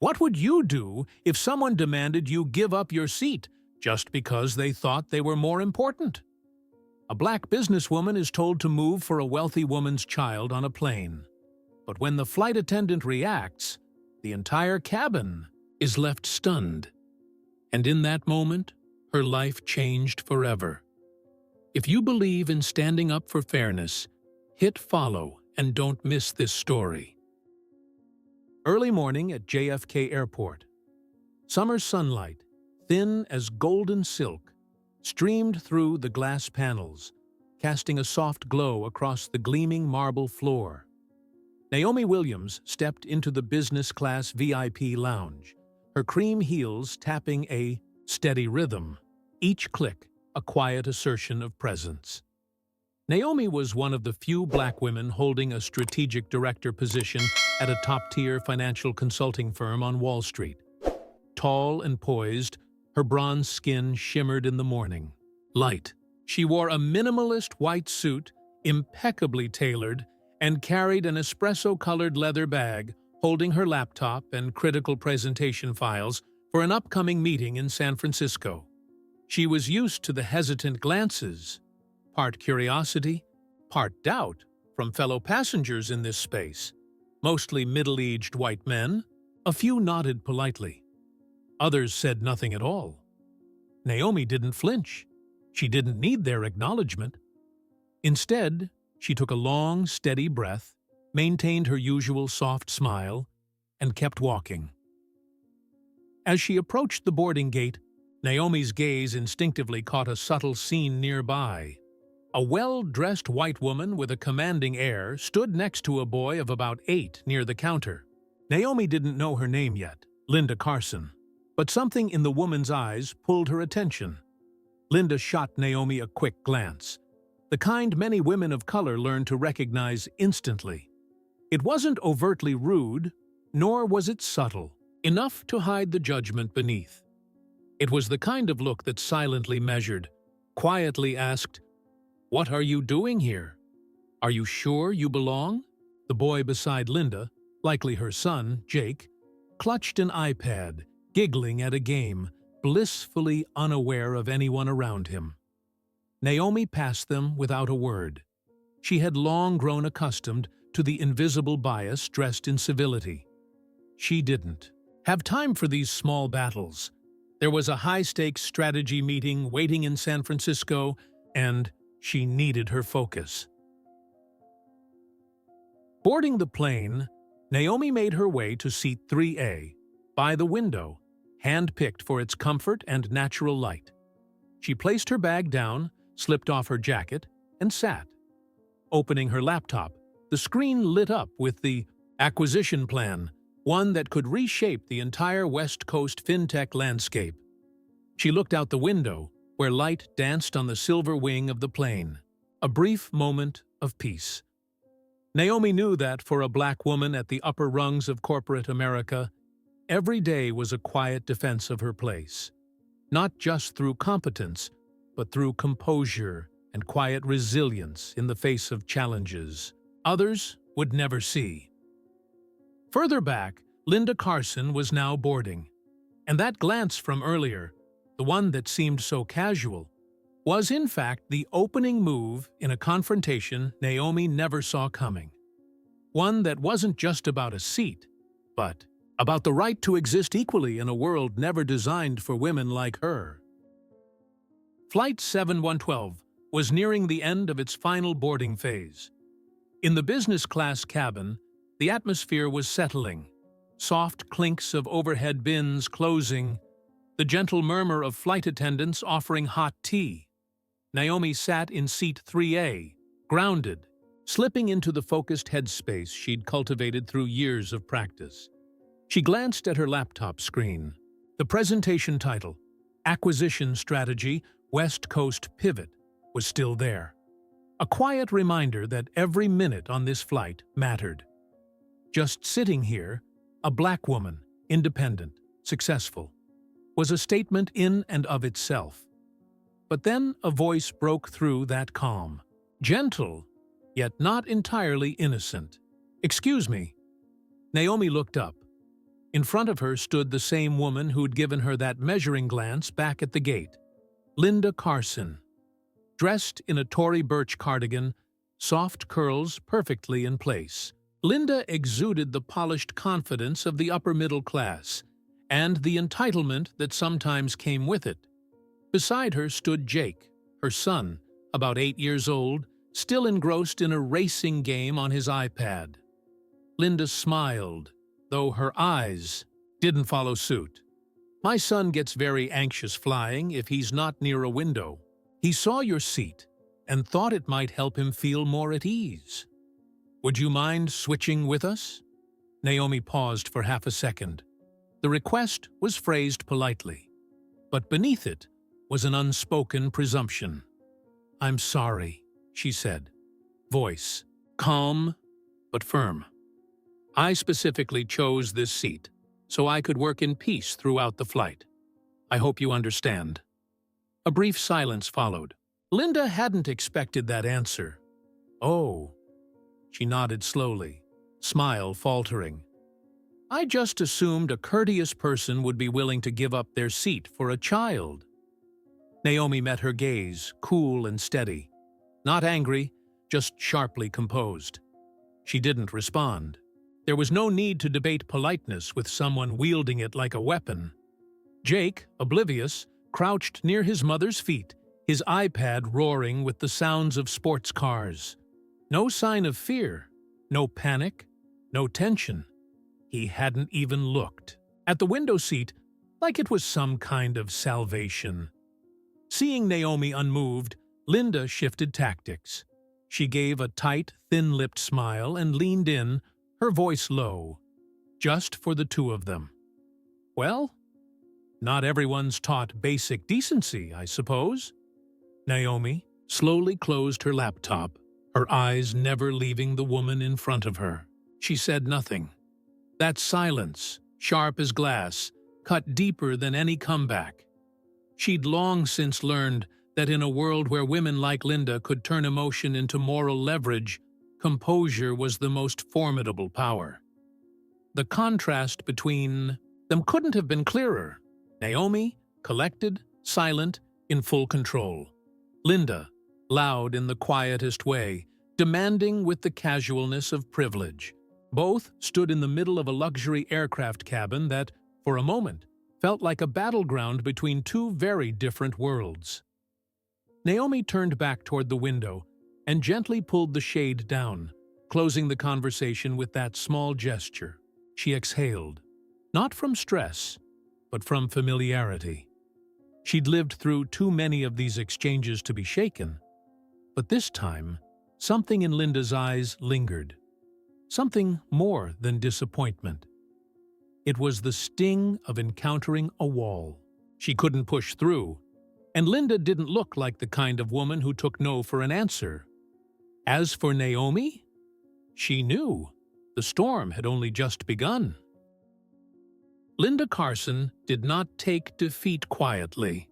What would you do if someone demanded you give up your seat just because they thought they were more important? A black businesswoman is told to move for a wealthy woman's child on a plane. But when the flight attendant reacts, the entire cabin is left stunned. And in that moment, her life changed forever. If you believe in standing up for fairness, hit follow and don't miss this story. Early morning at JFK Airport. Summer sunlight, thin as golden silk, streamed through the glass panels, casting a soft glow across the gleaming marble floor. Naomi Williams stepped into the business class VIP lounge, her cream heels tapping a steady rhythm, each click a quiet assertion of presence. Naomi was one of the few black women holding a strategic director position at a top-tier financial consulting firm on Wall Street. Tall and poised, her bronze skin shimmered in the morning light. She wore a minimalist white suit, impeccably tailored, and carried an espresso-colored leather bag, holding her laptop and critical presentation files for an upcoming meeting in San Francisco. She was used to the hesitant glances, part curiosity, part doubt, from fellow passengers in this space, mostly middle-aged white men. A few nodded politely. Others said nothing at all. Naomi didn't flinch. She didn't need their acknowledgement. Instead, she took a long, steady breath, maintained her usual soft smile, and kept walking. As she approached the boarding gate, Naomi's gaze instinctively caught a subtle scene nearby. A well-dressed white woman with a commanding air stood next to a boy of about 8 near the counter. Naomi didn't know her name yet, Linda Carson, but something in the woman's eyes pulled her attention. Linda shot Naomi a quick glance, the kind many women of color learn to recognize instantly. It wasn't overtly rude, nor was it subtle, enough to hide the judgment beneath. It was the kind of look that silently measured, quietly asked, "What are you doing here? Are you sure you belong?" The boy beside Linda, likely her son, Jake, clutched an iPad, giggling at a game, blissfully unaware of anyone around him. Naomi passed them without a word. She had long grown accustomed to the invisible bias dressed in civility. She didn't have time for these small battles. There was a high-stakes strategy meeting waiting in San Francisco, and she needed her focus. Boarding the plane, Naomi made her way to seat 3A, by the window, hand-picked for its comfort and natural light. She placed her bag down, slipped off her jacket, and sat. Opening her laptop, the screen lit up with the acquisition plan, one that could reshape the entire West Coast fintech landscape. She looked out the window, where light danced on the silver wing of the plane. A brief moment of peace. Naomi knew that for a black woman at the upper rungs of corporate America, every day was a quiet defense of her place. Not just through competence, but through composure and quiet resilience in the face of challenges others would never see. Further back, Linda Carson was now boarding, and that glance from earlier, the one that seemed so casual, was in fact the opening move in a confrontation Naomi never saw coming. One that wasn't just about a seat, but about the right to exist equally in a world never designed for women like her. Flight 7112 was nearing the end of its final boarding phase. In the business class cabin, the atmosphere was settling. Soft clinks of overhead bins closing, the gentle murmur of flight attendants offering hot tea. Naomi sat in seat 3A, grounded, slipping into the focused headspace she'd cultivated through years of practice. She glanced at her laptop screen. The presentation title, Acquisition Strategy, West Coast Pivot, was still there. A quiet reminder that every minute on this flight mattered. Just sitting here, a black woman, independent, successful, was a statement in and of itself. But then a voice broke through that calm, gentle, yet not entirely innocent. "Excuse me." Naomi looked up. In front of her stood the same woman who'd given her that measuring glance back at the gate, Linda Carson, dressed in a Tory birch cardigan, soft curls perfectly in place. Linda exuded the polished confidence of the upper middle class and the entitlement that sometimes came with it. Beside her stood Jake, her son, about 8 years old, still engrossed in a racing game on his iPad. Linda smiled, though her eyes didn't follow suit. "My son gets very anxious flying if he's not near a window. He saw your seat and thought it might help him feel more at ease. Would you mind switching with us?" Naomi paused for half a second. The request was phrased politely, but beneath it was an unspoken presumption. "I'm sorry," she said, voice calm but firm. "I specifically chose this seat so I could work in peace throughout the flight. I hope you understand." A brief silence followed. Linda hadn't expected that answer. "Oh." She nodded slowly, smile faltering. "I just assumed a courteous person would be willing to give up their seat for a child." Naomi met her gaze, cool and steady. Not angry, just sharply composed. She didn't respond. There was no need to debate politeness with someone wielding it like a weapon. Jake, oblivious, crouched near his mother's feet, his iPad roaring with the sounds of sports cars. No sign of fear, no panic, no tension. He hadn't even looked at the window seat like it was some kind of salvation. Seeing Naomi unmoved, Linda shifted tactics. She gave a tight, thin-lipped smile and leaned in, her voice low, just for the two of them. "Well, not everyone's taught basic decency, I suppose." Naomi slowly closed her laptop, her eyes never leaving the woman in front of her. She said nothing. That silence, sharp as glass, cut deeper than any comeback. She'd long since learned that in a world where women like Linda could turn emotion into moral leverage, composure was the most formidable power. The contrast between them couldn't have been clearer. Naomi, collected, silent, in full control. Linda, loud in the quietest way, demanding with the casualness of privilege. Both stood in the middle of a luxury aircraft cabin that, for a moment, felt like a battleground between two very different worlds. Naomi turned back toward the window and gently pulled the shade down, closing the conversation with that small gesture. She exhaled, not from stress, but from familiarity. She'd lived through too many of these exchanges to be shaken, but this time, something in Linda's eyes lingered. Something more than disappointment. It was the sting of encountering a wall she couldn't push through, and Linda didn't look like the kind of woman who took no for an answer. As for Naomi, she knew the storm had only just begun. Linda Carson did not take defeat quietly.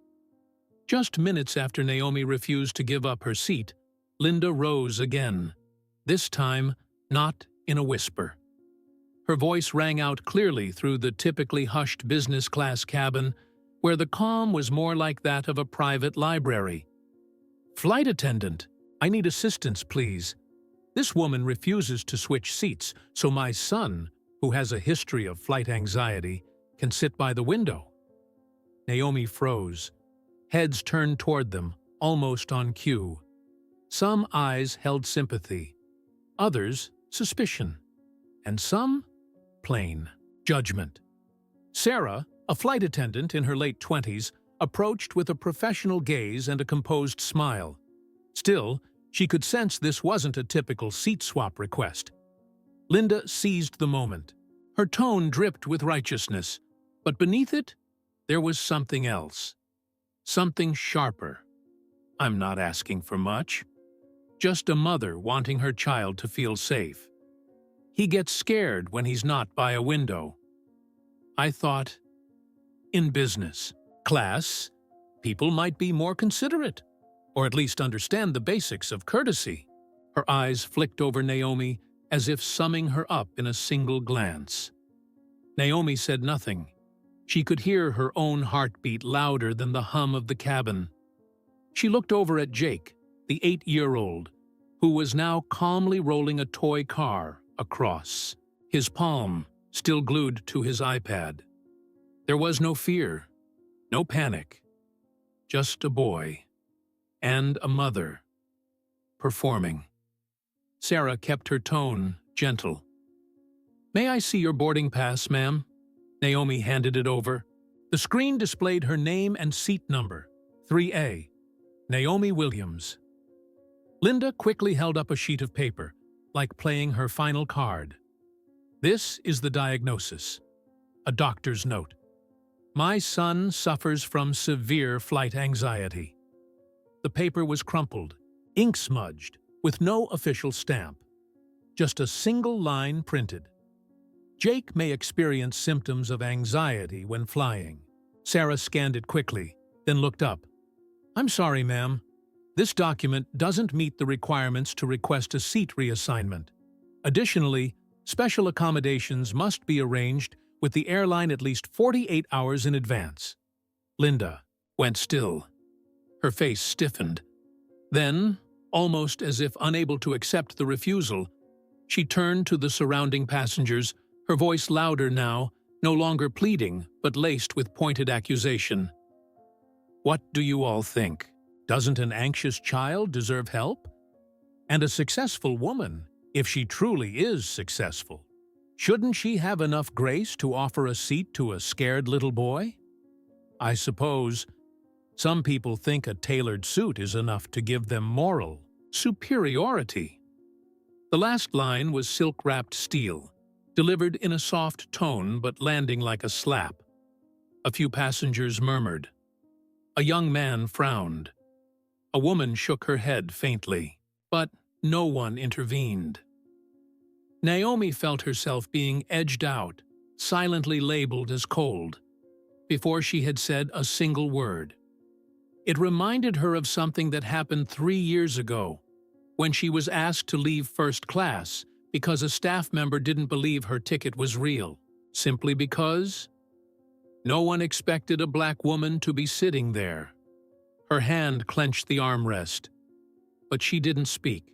Just minutes after Naomi refused to give up her seat, Linda rose again, this time not in a whisper. Her voice rang out clearly through the typically hushed business-class cabin, where the calm was more like that of a private library. "Flight attendant, I need assistance, please. This woman refuses to switch seats, so my son, who has a history of flight anxiety, can sit by the window." Naomi froze, heads turned toward them, almost on cue. Some eyes held sympathy, others suspicion, and some plain judgment. Sarah, a flight attendant in her late 20s, approached with a professional gaze and a composed smile. Still, she could sense this wasn't a typical seat swap request. Linda seized the moment. Her tone dripped with righteousness, but beneath it, there was something else. Something sharper. "I'm not asking for much. Just a mother wanting her child to feel safe. He gets scared when he's not by a window." I thought, in business class, people might be more considerate, or at least understand the basics of courtesy. Her eyes flicked over Naomi as if summing her up in a single glance. Naomi said nothing. She could hear her own heartbeat louder than the hum of the cabin. She looked over at Jake, the 8-year-old, who was now calmly rolling a toy car across, his palm still glued to his iPad. There was no fear, no panic, just a boy and a mother performing. Sarah kept her tone gentle. "May I see your boarding pass, ma'am?" Naomi handed it over. The screen displayed her name and seat number, 3A, Naomi Williams. Linda quickly held up a sheet of paper, like playing her final card. "This is the diagnosis. A doctor's note. My son suffers from severe flight anxiety." The paper was crumpled, ink-smudged, with no official stamp. Just a single line printed. "Jake may experience symptoms of anxiety when flying." Sarah scanned it quickly, then looked up. "I'm sorry, ma'am. This document doesn't meet the requirements to request a seat reassignment. Additionally, special accommodations must be arranged with the airline at least 48 hours in advance." Linda went still. Her face stiffened. Then, almost as if unable to accept the refusal, she turned to the surrounding passengers, her voice louder now, no longer pleading, but laced with pointed accusation. "What do you all think? Doesn't an anxious child deserve help? And a successful woman, if she truly is successful, shouldn't she have enough grace to offer a seat to a scared little boy? I suppose some people think a tailored suit is enough to give them moral superiority." The last line was silk-wrapped steel, delivered in a soft tone but landing like a slap. A few passengers murmured. A young man frowned. A woman shook her head faintly, but no one intervened. Naomi felt herself being edged out, silently labeled as cold, before she had said a single word. It reminded her of something that happened 3 years ago, when she was asked to leave first class because a staff member didn't believe her ticket was real, simply because no one expected a black woman to be sitting there. Her hand clenched the armrest, but she didn't speak,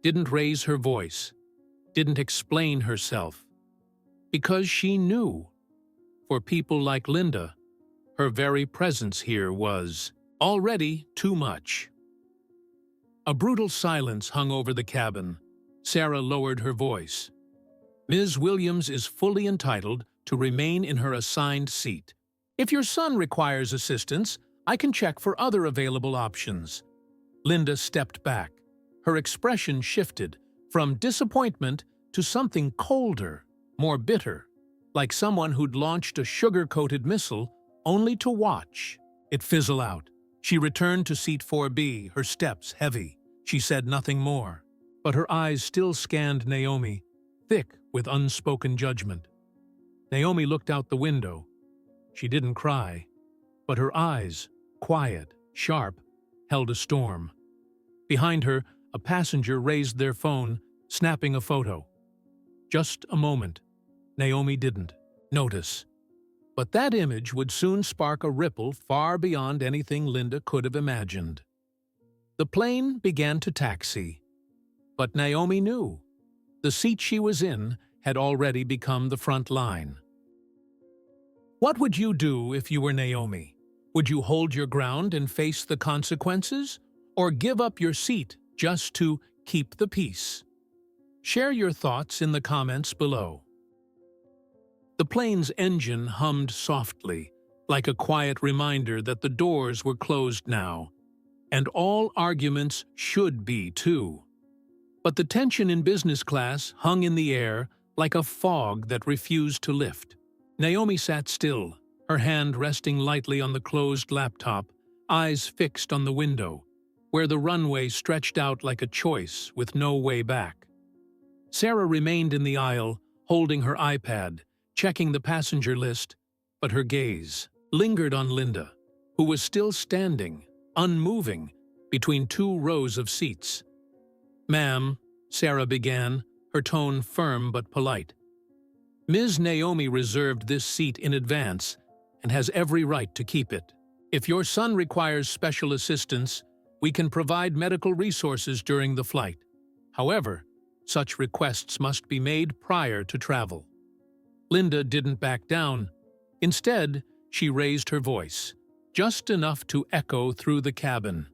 didn't raise her voice, didn't explain herself, because she knew, for people like Linda, her very presence here was already too much. A brutal silence hung over the cabin. Sarah lowered her voice. "Ms. Williams is fully entitled to remain in her assigned seat. If your son requires assistance, I can check for other available options." Linda stepped back. Her expression shifted from disappointment to something colder, more bitter, like someone who'd launched a sugar-coated missile only to watch it fizzle out. She returned to seat 4B, her steps heavy. She said nothing more, but her eyes still scanned Naomi, thick with unspoken judgment. Naomi looked out the window. She didn't cry, but her eyes, quiet, sharp, held a storm. Behind her, a passenger raised their phone, snapping a photo. Just a moment. Naomi didn't notice. But that image would soon spark a ripple far beyond anything Linda could have imagined. The plane began to taxi. But Naomi knew. The seat she was in had already become the front line. What would you do if you were Naomi? Would you hold your ground and face the consequences, or give up your seat just to keep the peace? Share your thoughts in the comments below. The plane's engine hummed softly, like a quiet reminder that the doors were closed now, and all arguments should be too. But the tension in business class hung in the air like a fog that refused to lift. Naomi sat still, her hand resting lightly on the closed laptop, eyes fixed on the window, where the runway stretched out like a choice with no way back. Sarah remained in the aisle, holding her iPad, checking the passenger list, but her gaze lingered on Linda, who was still standing, unmoving, between 2 rows of seats. "Ma'am," Sarah began, her tone firm but polite. Ms. Naomi reserved this seat in advance and has every right to keep it. If your son requires special assistance, we can provide medical resources during the flight. However, such requests must be made prior to travel. Linda didn't back down. Instead, she raised her voice, just enough to echo through the cabin.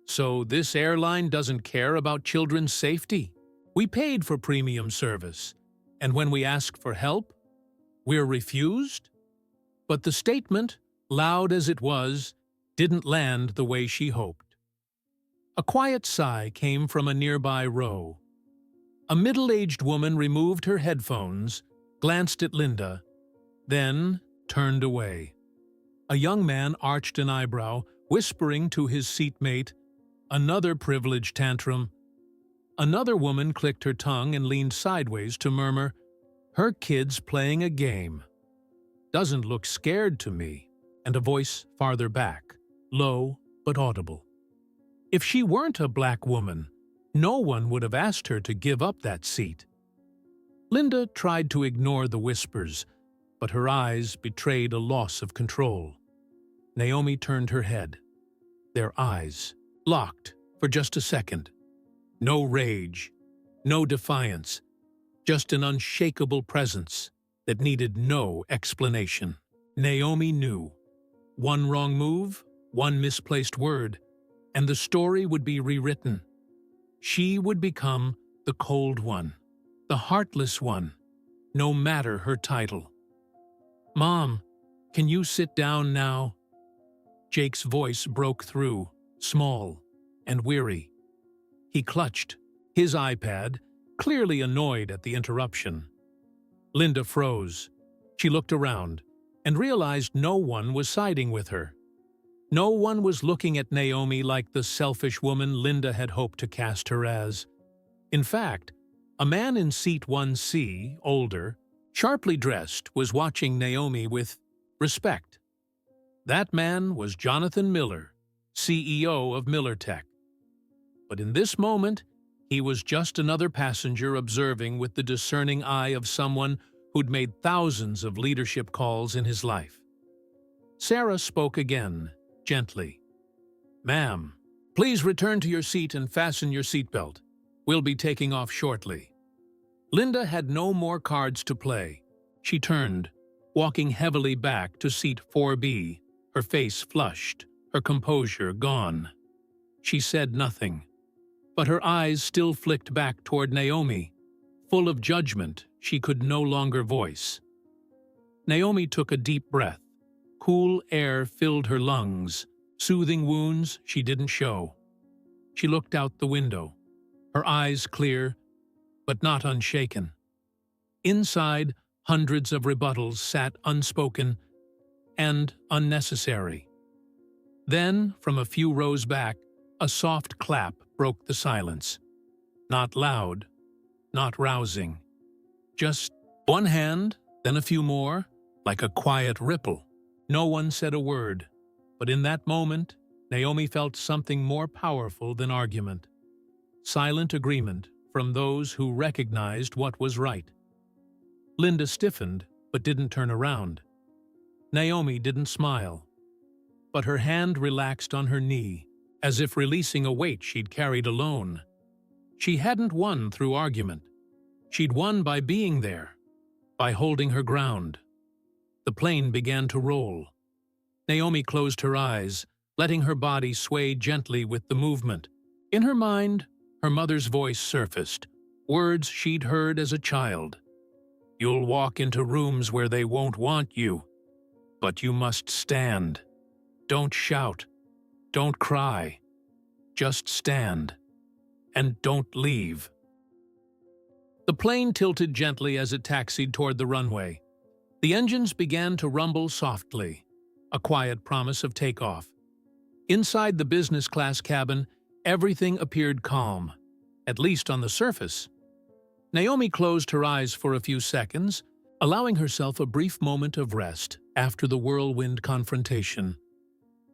So this airline doesn't care about children's safety? We paid for premium service, and when we ask for help, we're refused? But the statement, loud as it was, didn't land the way she hoped. A quiet sigh came from a nearby row. A middle-aged woman removed her headphones, glanced at Linda, then turned away. A young man arched an eyebrow, whispering to his seatmate, "Another privilege tantrum." Another woman clicked her tongue and leaned sideways to murmur, "Her kid's playing a game. Doesn't look scared to me." And a voice farther back, low but audible. If she weren't a black woman, no one would have asked her to give up that seat. Linda tried to ignore the whispers, but her eyes betrayed a loss of control. Naomi turned her head. Their eyes locked for just a second. No rage, no defiance, just an unshakable presence that needed no explanation. Naomi knew. One wrong move, one misplaced word, and the story would be rewritten. She would become the cold one, the heartless one, no matter her title. "Mom, can you sit down now?" Jake's voice broke through, small and weary. He clutched his iPad, clearly annoyed at the interruption. Linda froze. She looked around and realized no one was siding with her. No one was looking at Naomi like the selfish woman Linda had hoped to cast her as. In fact, a man in seat 1C, older, sharply dressed, was watching Naomi with respect. That man was Jonathan Miller, CEO of Miller Tech. But in this moment, he was just another passenger observing with the discerning eye of someone who'd made thousands of leadership calls in his life. Sarah spoke again, gently. "Ma'am, please return to your seat and fasten your seatbelt. We'll be taking off shortly." Linda had no more cards to play. She turned, walking heavily back to seat 4B, her face flushed, her composure gone. She said nothing, but her eyes still flicked back toward Naomi, full of judgment she could no longer voice. Naomi took a deep breath. Cool air filled her lungs, soothing wounds she didn't show. She looked out the window, her eyes clear, but not unshaken. Inside, hundreds of rebuttals sat unspoken and unnecessary. Then, from a few rows back, a soft clap broke the silence. Not loud, not rousing. Just one hand, then a few more, like a quiet ripple. No one said a word, but in that moment, Naomi felt something more powerful than argument. Silent agreement from those who recognized what was right. Linda stiffened, but didn't turn around. Naomi didn't smile, but her hand relaxed on her knee, as if releasing a weight she'd carried alone. She hadn't won through argument. She'd won by being there, by holding her ground. The plane began to roll. Naomi closed her eyes, letting her body sway gently with the movement. In her mind, her mother's voice surfaced, words she'd heard as a child. "You'll walk into rooms where they won't want you, but you must stand. Don't shout. Don't cry. Just stand. And don't leave." The plane tilted gently as it taxied toward the runway. The engines began to rumble softly, a quiet promise of takeoff. Inside the business class cabin, everything appeared calm, at least on the surface. Naomi closed her eyes for a few seconds, allowing herself a brief moment of rest after the whirlwind confrontation.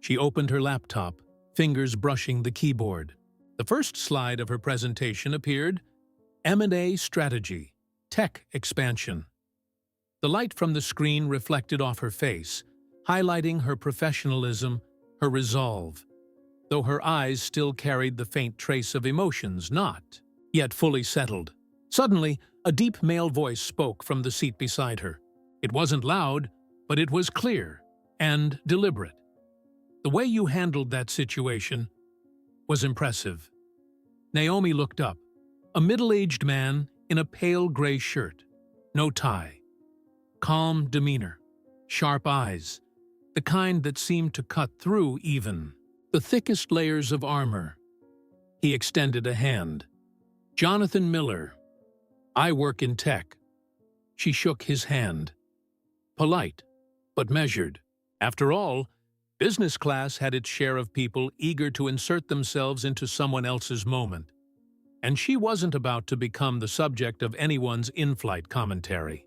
She opened her laptop, fingers brushing the keyboard. The first slide of her presentation appeared: M&A strategy, tech expansion. The light from the screen reflected off her face, highlighting her professionalism, her resolve, though her eyes still carried the faint trace of emotions not yet fully settled. Suddenly, a deep male voice spoke from the seat beside her. It wasn't loud, but it was clear and deliberate. The way you handled that situation was impressive. Naomi looked up. A middle-aged man in a pale gray shirt, no tie. Calm demeanor, sharp eyes, the kind that seemed to cut through even the thickest layers of armor. He extended a hand. "Jonathan Miller. I work in tech." She shook his hand. Polite, but measured. After all, business class had its share of people eager to insert themselves into someone else's moment, and she wasn't about to become the subject of anyone's in-flight commentary.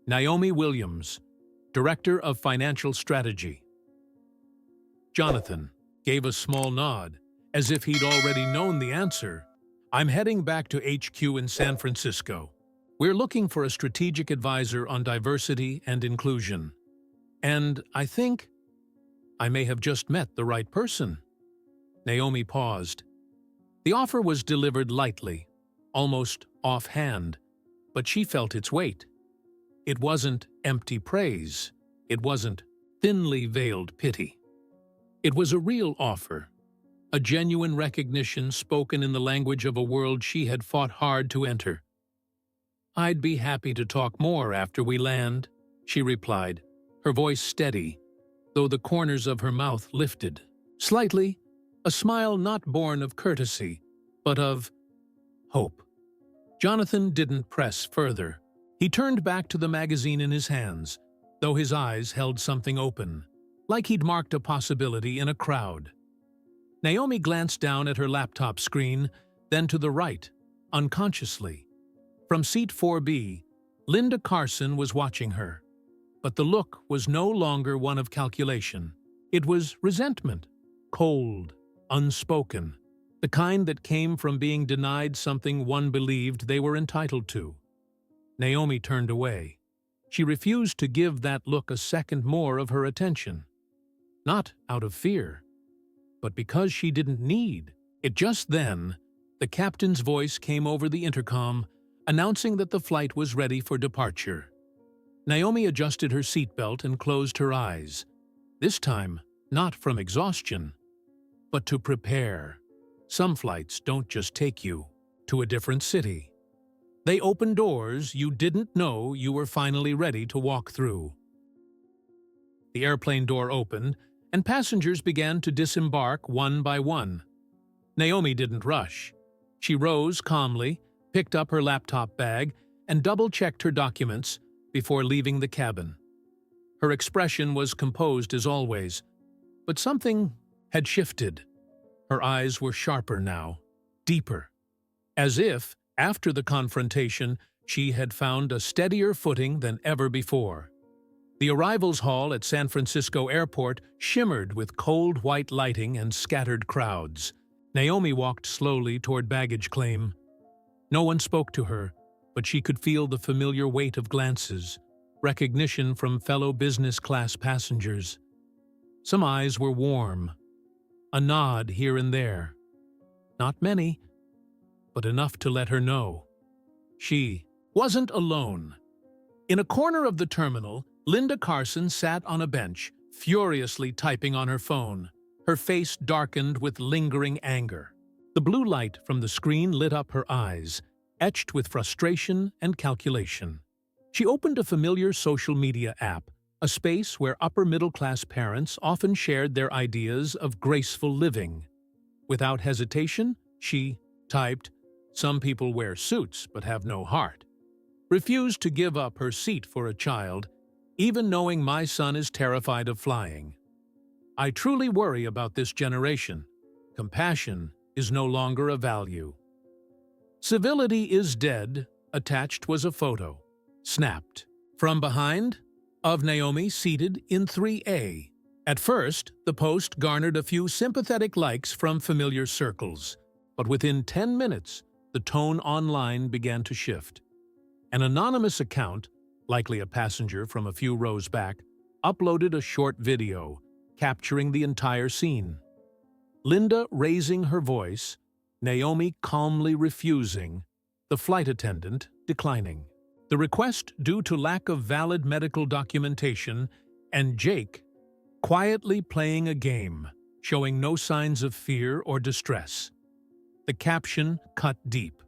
Naomi Williams, Director of Financial Strategy. Jonathan gave a small nod, as if he'd already known the answer. "I'm heading back to HQ in San Francisco. We're looking for a strategic advisor on diversity and inclusion. And I think I may have just met the right person." Naomi paused. The offer was delivered lightly, almost offhand, but she felt its weight. It wasn't empty praise. It wasn't thinly veiled pity. It was a real offer, a genuine recognition spoken in the language of a world she had fought hard to enter. "I'd be happy to talk more after we land," she replied, her voice steady, though the corners of her mouth lifted slightly, a smile not born of courtesy, but of hope. Jonathan didn't press further. He turned back to the magazine in his hands, though his eyes held something open, like he'd marked a possibility in a crowd. Naomi glanced down at her laptop screen, then to the right, unconsciously. From seat 4B, Linda Carson was watching her. But the look was no longer one of calculation. It was resentment, cold, unspoken, the kind that came from being denied something one believed they were entitled to. Naomi turned away. She refused to give that look a second more of her attention. Not out of fear, but because she didn't need it. Just then, the captain's voice came over the intercom, announcing that the flight was ready for departure. Naomi adjusted her seatbelt and closed her eyes, this time not from exhaustion, but to prepare. Some flights don't just take you to a different city. They open doors you didn't know you were finally ready to walk through. The airplane door opened, and passengers began to disembark one by one. Naomi didn't rush. She rose calmly, picked up her laptop bag, and double-checked her documents before leaving the cabin. Her expression was composed as always, but something had shifted. Her eyes were sharper now, deeper, as if, after the confrontation, she had found a steadier footing than ever before. The arrivals hall at San Francisco Airport shimmered with cold white lighting and scattered crowds. Naomi walked slowly toward baggage claim. No one spoke to her, but she could feel the familiar weight of glances, recognition from fellow business class passengers. Some eyes were warm, a nod here and there. Not many, but enough to let her know she wasn't alone. In a corner of the terminal, Linda Carson sat on a bench, furiously typing on her phone, her face darkened with lingering anger. The blue light from the screen lit up her eyes, etched with frustration and calculation. She opened a familiar social media app, a space where upper-middle-class parents often shared their ideas of graceful living. Without hesitation, she typed, "Some people wear suits but have no heart. Refused to give up her seat for a child, even knowing my son is terrified of flying. I truly worry about this generation. Compassion is no longer a value." "Civility is dead." Attached was a photo, snapped from behind, of Naomi seated in 3A. At first, the post garnered a few sympathetic likes from familiar circles, but within 10 minutes, the tone online began to shift. An anonymous account, likely a passenger from a few rows back, uploaded a short video capturing the entire scene. Linda raising her voice, Naomi calmly refusing, the flight attendant declining. The request due to lack of valid medical documentation, and Jake quietly playing a game, showing no signs of fear or distress. The caption cut deep.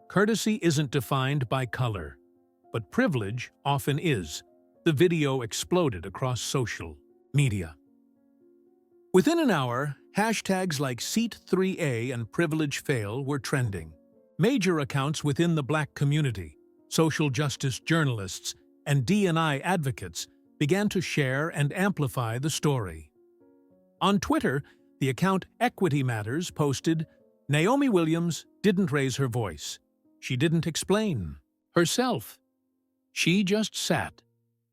Courtesy isn't defined by color, but privilege often is. The video exploded across social media. Within an hour, hashtags like Seat 3A and Privilege Fail were trending. Major accounts within the Black community, social justice journalists, and D&I advocates began to share and amplify the story. On Twitter, the account Equity Matters posted, "Naomi Williams didn't raise her voice. She didn't explain herself. She just sat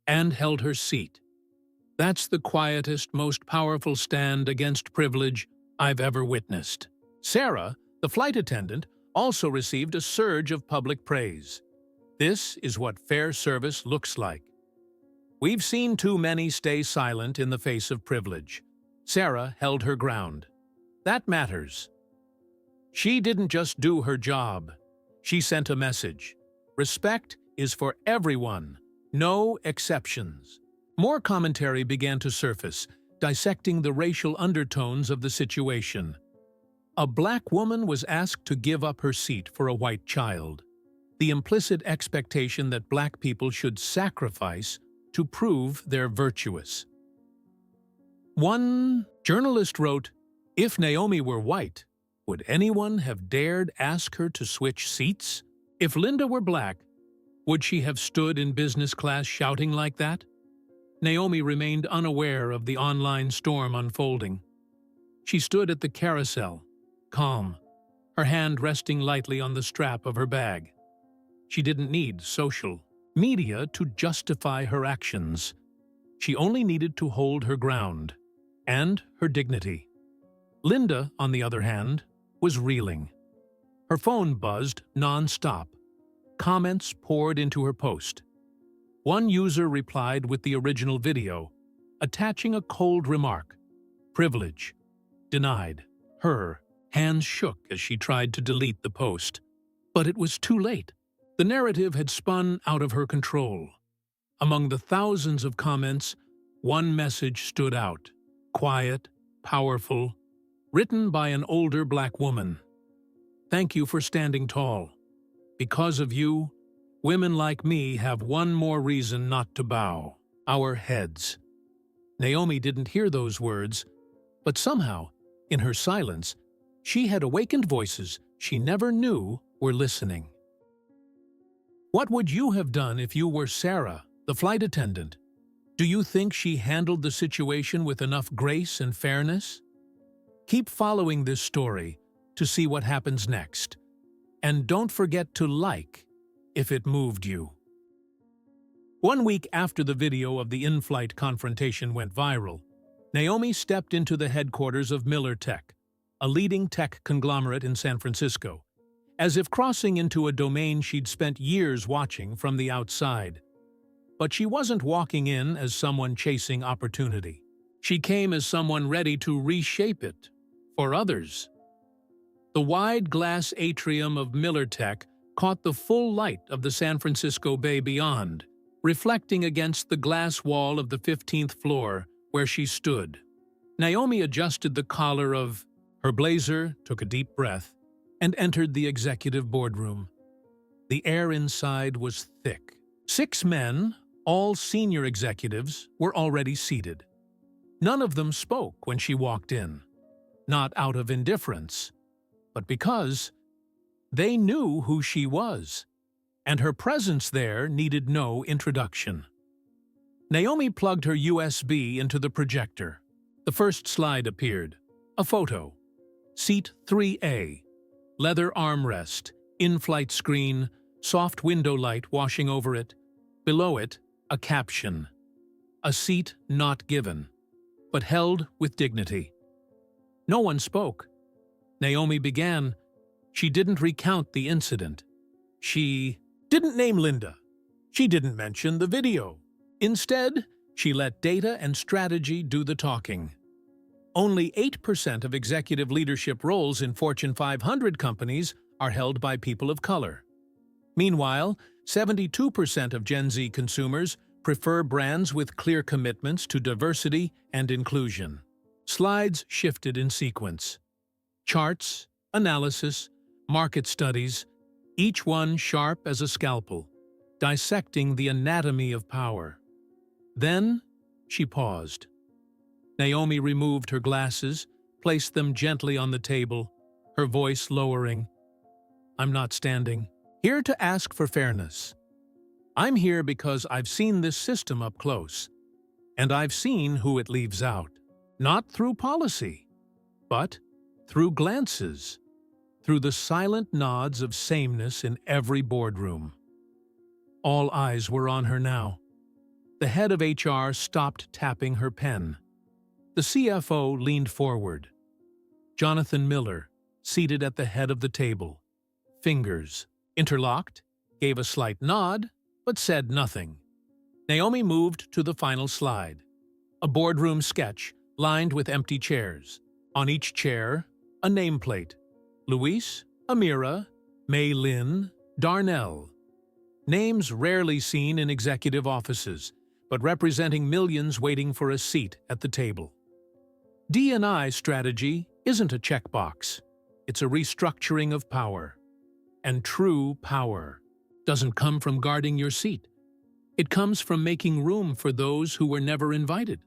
and held her seat. That's the quietest, most powerful stand against privilege I've ever witnessed." Sarah, the flight attendant, also received a surge of public praise. This is what fair service looks like. "We've seen too many stay silent in the face of privilege." Sarah held her ground. That matters. She didn't just do her job. She sent a message. Respect is for everyone, no exceptions. More commentary began to surface, dissecting the racial undertones of the situation. A Black woman was asked to give up her seat for a white child. The implicit expectation that Black people should sacrifice to prove they're virtuous. One journalist wrote, "If Naomi were white, would anyone have dared ask her to switch seats? If Linda were Black, would she have stood in business class shouting like that?" Naomi remained unaware of the online storm unfolding. She stood at the carousel, calm, her hand resting lightly on the strap of her bag. She didn't need social media to justify her actions. She only needed to hold her ground and her dignity. Linda, on the other hand, was reeling. Her phone buzzed non-stop. Comments poured into her post. One user replied with the original video, attaching a cold remark. Privilege. Denied. Her hands shook as she tried to delete the post. But it was too late. The narrative had spun out of her control. Among the thousands of comments, one message stood out. Quiet, powerful, written by an older Black woman. "Thank you for standing tall. Because of you, women like me have one more reason not to bow our heads." Naomi didn't hear those words, but somehow, in her silence, she had awakened voices she never knew were listening. What would you have done if you were Sarah, the flight attendant? Do you think she handled the situation with enough grace and fairness? Keep following this story to see what happens next. And don't forget to like if it moved you. 1 week after the video of the in-flight confrontation went viral, Naomi stepped into the headquarters of Miller Tech, a leading tech conglomerate in San Francisco, as if crossing into a domain she'd spent years watching from the outside. But she wasn't walking in as someone chasing opportunity. She came as someone ready to reshape it for others. The wide glass atrium of Miller Tech caught the full light of the San Francisco Bay beyond, reflecting against the glass wall of the 15th floor where she stood. Naomi adjusted the collar of her blazer, took a deep breath, and entered the executive boardroom. The air inside was thick. 6 men, all senior executives, were already seated. None of them spoke when she walked in, not out of indifference, but because they knew who she was, and her presence there needed no introduction. Naomi plugged her USB into the projector. The first slide appeared. A photo. Seat 3A. Leather armrest, in-flight screen, soft window light washing over it. Below it, a caption. A seat not given, but held with dignity. No one spoke. Naomi began. She didn't recount the incident. She didn't name Linda. She didn't mention the video. Instead, she let data and strategy do the talking. Only 8% of executive leadership roles in Fortune 500 companies are held by people of color. Meanwhile, 72% of Gen Z consumers prefer brands with clear commitments to diversity and inclusion. Slides shifted in sequence. Charts, analysis, market studies, each one sharp as a scalpel, dissecting the anatomy of power. Then, she paused. Naomi removed her glasses, placed them gently on the table, her voice lowering. "I'm not standing here to ask for fairness. I'm here because I've seen this system up close, and I've seen who it leaves out, not through policy, but through glances, through the silent nods of sameness in every boardroom." All eyes were on her now. The head of HR stopped tapping her pen. The CFO leaned forward. Jonathan Miller, seated at the head of the table, fingers interlocked, gave a slight nod, but said nothing. Naomi moved to the final slide. A boardroom sketch lined with empty chairs. On each chair, a nameplate. Luis, Amira, Mei Lin, Darnell. Names rarely seen in executive offices, but representing millions waiting for a seat at the table. D&I strategy isn't a checkbox. It's a restructuring of power. And true power doesn't come from guarding your seat. It comes from making room for those who were never invited.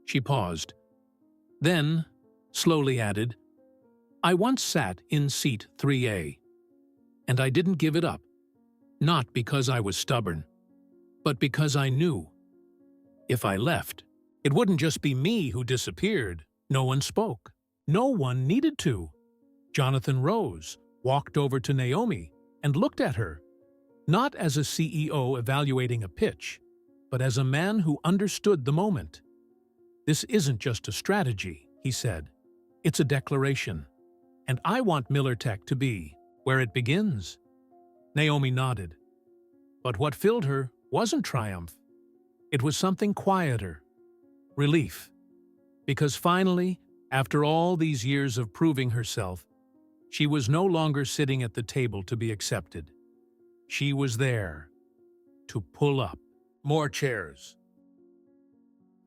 She paused. Then, slowly added, "I once sat in seat 3A, and I didn't give it up. Not because I was stubborn, but because I knew. If I left, it wouldn't just be me who disappeared. No one spoke. No one needed to." Jonathan rose, walked over to Naomi, and looked at her, not as a CEO evaluating a pitch, but as a man who understood the moment. "This isn't just a strategy," he said. "It's a declaration. And I want Miller Tech to be where it begins." Naomi nodded. But what filled her wasn't triumph. It was something quieter. Relief. Because finally, after all these years of proving herself, she was no longer sitting at the table to be accepted. She was there to pull up more chairs.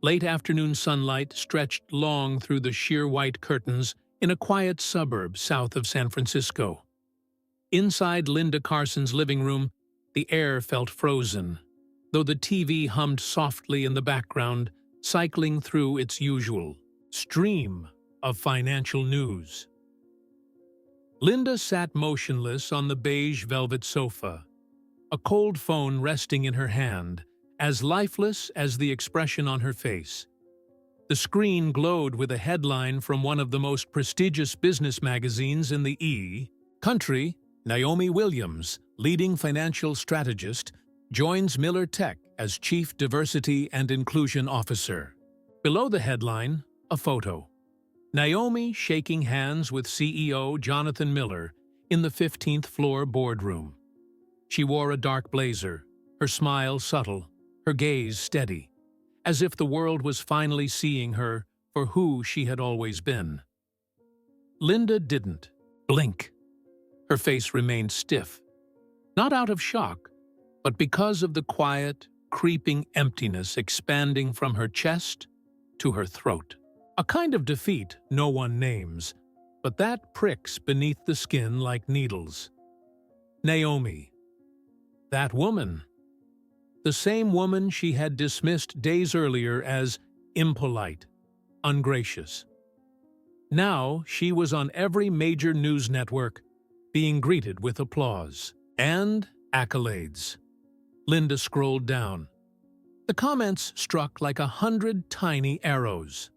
Late afternoon sunlight stretched long through the sheer white curtains in a quiet suburb south of San Francisco. Inside Linda Carson's living room, the air felt frozen, though the TV hummed softly in the background, cycling through its usual stream of financial news. Linda sat motionless on the beige velvet sofa, a cold phone resting in her hand, as lifeless as the expression on her face. The screen glowed with a headline from one of the most prestigious business magazines in the country. Naomi Williams, leading financial strategist, joins Miller Tech as Chief Diversity and Inclusion Officer. Below the headline, a photo. Naomi shaking hands with CEO Jonathan Miller in the 15th floor boardroom. She wore a dark blazer, her smile subtle, her gaze steady, as if the world was finally seeing her for who she had always been. Linda didn't blink. Her face remained stiff, not out of shock, but because of the quiet, creeping emptiness expanding from her chest to her throat. A kind of defeat no one names, but that pricks beneath the skin like needles. Naomi. That woman. The same woman she had dismissed days earlier as impolite, ungracious. Now she was on every major news network, being greeted with applause and accolades. Linda scrolled down. The comments struck like 100 tiny arrows.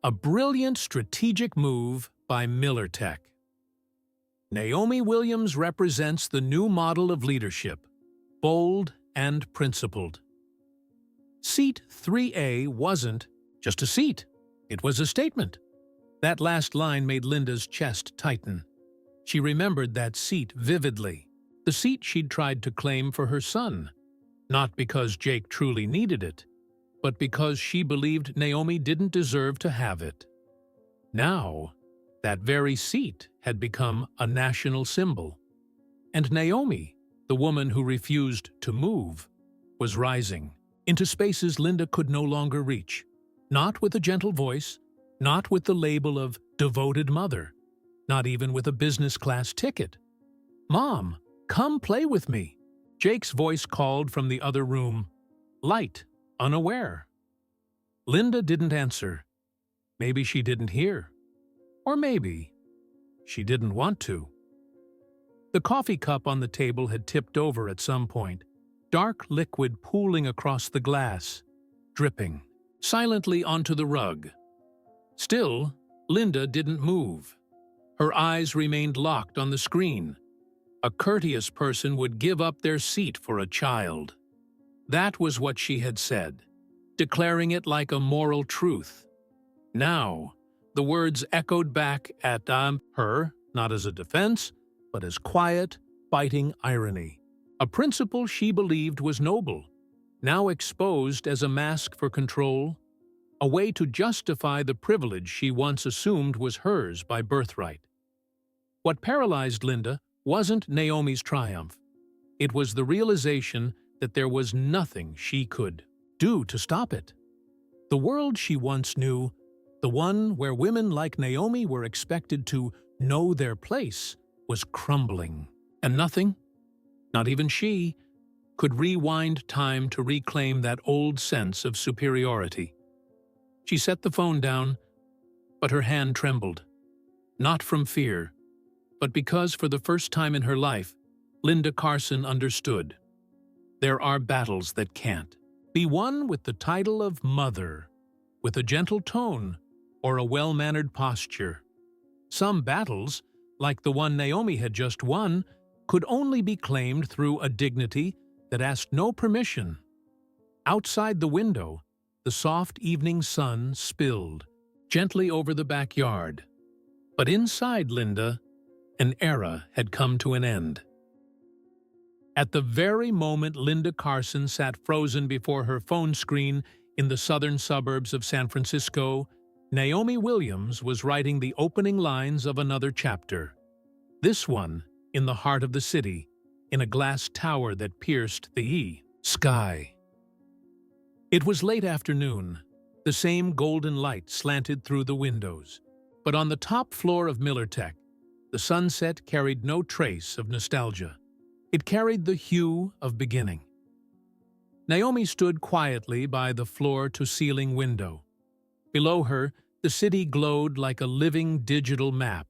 A brilliant strategic move by Miller Tech. Naomi Williams represents the new model of leadership, bold and principled. Seat 3A wasn't just a seat. It was a statement. That last line made Linda's chest tighten. She remembered that seat vividly. The seat she'd tried to claim for her son, not because Jake truly needed it, but because she believed Naomi didn't deserve to have it. Now, that very seat had become a national symbol, and Naomi, the woman who refused to move, was rising into spaces Linda could no longer reach, not with a gentle voice, not with the label of devoted mother, not even with a business-class ticket. "Mom, come play with me," Jake's voice called from the other room, light, unaware. Linda didn't answer. Maybe she didn't hear. Or maybe she didn't want to. The coffee cup on the table had tipped over at some point, dark liquid pooling across the glass, dripping silently onto the rug. Still, Linda didn't move. Her eyes remained locked on the screen. A courteous person would give up their seat for a child. That was what she had said, declaring it like a moral truth. Now, the words echoed back at her, not as a defense, but as quiet, biting irony. A principle she believed was noble, now exposed as a mask for control, a way to justify the privilege she once assumed was hers by birthright. What paralyzed Linda wasn't Naomi's triumph. It was the realization that there was nothing she could do to stop it. The world she once knew, the one where women like Naomi were expected to know their place, was crumbling. And nothing, not even she, could rewind time to reclaim that old sense of superiority. She set the phone down, but her hand trembled. Not from fear, but because for the first time in her life, Linda Carson understood. There are battles that can't be won with the title of mother, with a gentle tone, or a well-mannered posture. Some battles, like the one Naomi had just won, could only be claimed through a dignity that asked no permission. Outside the window, the soft evening sun spilled gently over the backyard. But inside Linda, an era had come to an end. At the very moment Linda Carson sat frozen before her phone screen in the southern suburbs of San Francisco, Naomi Williams was writing the opening lines of another chapter. This one in the heart of the city, in a glass tower that pierced the sky. It was late afternoon. The same golden light slanted through the windows. But on the top floor of MillerTech, the sunset carried no trace of nostalgia. It carried the hue of beginning. Naomi stood quietly by the floor-to-ceiling window. Below her, the city glowed like a living digital map,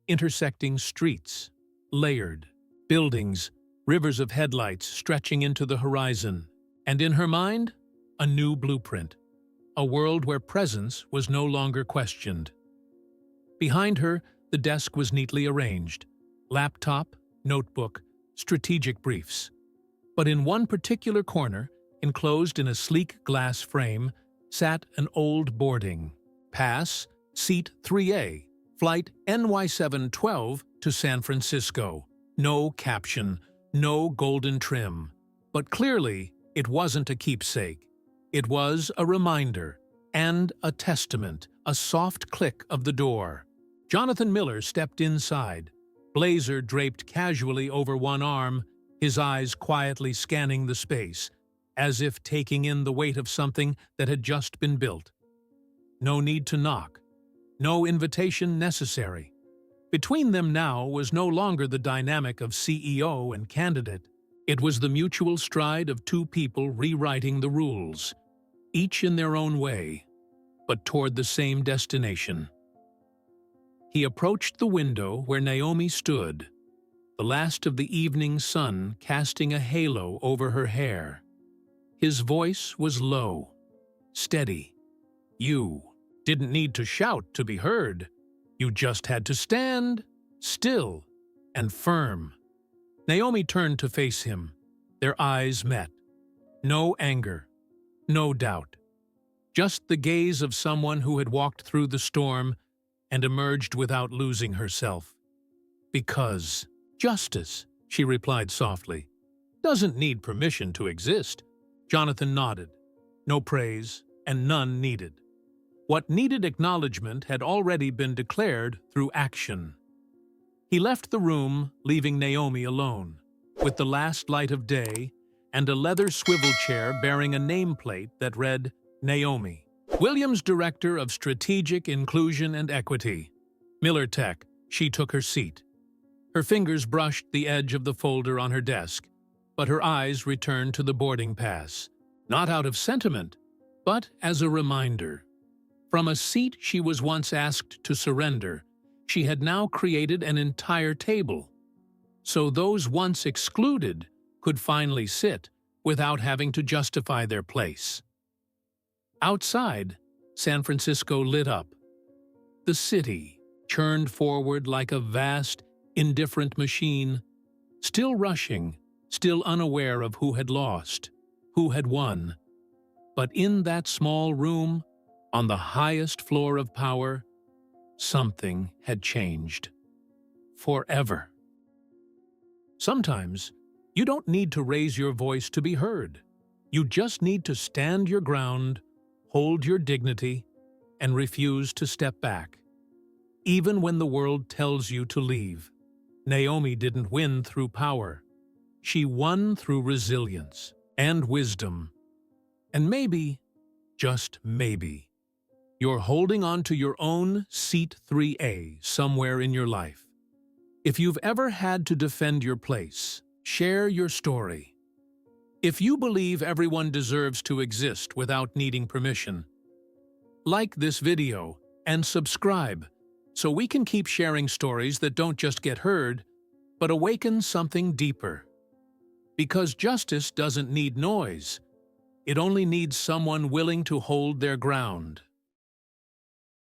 intersecting streets, layered, buildings, rivers of headlights stretching into the horizon, and in her mind, a new blueprint, a world where presence was no longer questioned. Behind her, the desk was neatly arranged, laptop, notebook, strategic briefs. But in one particular corner, enclosed in a sleek glass frame, sat an old boarding pass, seat 3A, flight NY712 to San Francisco. No caption, no golden trim. But clearly, it wasn't a keepsake. It was a reminder and a testament, a soft click of the door. Jonathan Miller stepped inside, blazer draped casually over one arm, his eyes quietly scanning the space, as if taking in the weight of something that had just been built. No need to knock. No invitation necessary. Between them now was no longer the dynamic of CEO and candidate. It was the mutual stride of two people rewriting the rules, each in their own way, but toward the same destination. He approached the window where Naomi stood, the last of the evening sun casting a halo over her hair. His voice was low, steady. You didn't need to shout to be heard. You just had to stand, still and firm. Naomi turned to face him. Their eyes met. No anger, no doubt. Just the gaze of someone who had walked through the storm and emerged without losing herself. Because justice, she replied softly. Doesn't need permission to exist. Jonathan nodded. No praise, and none needed. What needed acknowledgement had already been declared through action. He left the room, leaving Naomi alone, with the last light of day and a leather swivel chair bearing a nameplate that read, Naomi Williams, Director of Strategic Inclusion and Equity. Miller Tech. She took her seat. Her fingers brushed the edge of the folder on her desk, but her eyes returned to the boarding pass, not out of sentiment, but as a reminder. From a seat she was once asked to surrender, she had now created an entire table, so those once excluded could finally sit without having to justify their place. Outside, San Francisco lit up. The city churned forward like a vast, indifferent machine, still rushing, still unaware of who had lost, who had won. But in that small room, on the highest floor of power, something had changed. Forever. Sometimes, you don't need to raise your voice to be heard. You just need to stand your ground, hold your dignity, and refuse to step back. Even when the world tells you to leave. Naomi didn't win through power. She won through resilience and wisdom. And maybe, just maybe, you're holding on to your own Seat 3A somewhere in your life. If you've ever had to defend your place, share your story. If you believe everyone deserves to exist without needing permission, like this video and subscribe so we can keep sharing stories that don't just get heard, but awaken something deeper. Because justice doesn't need noise. It only needs someone willing to hold their ground.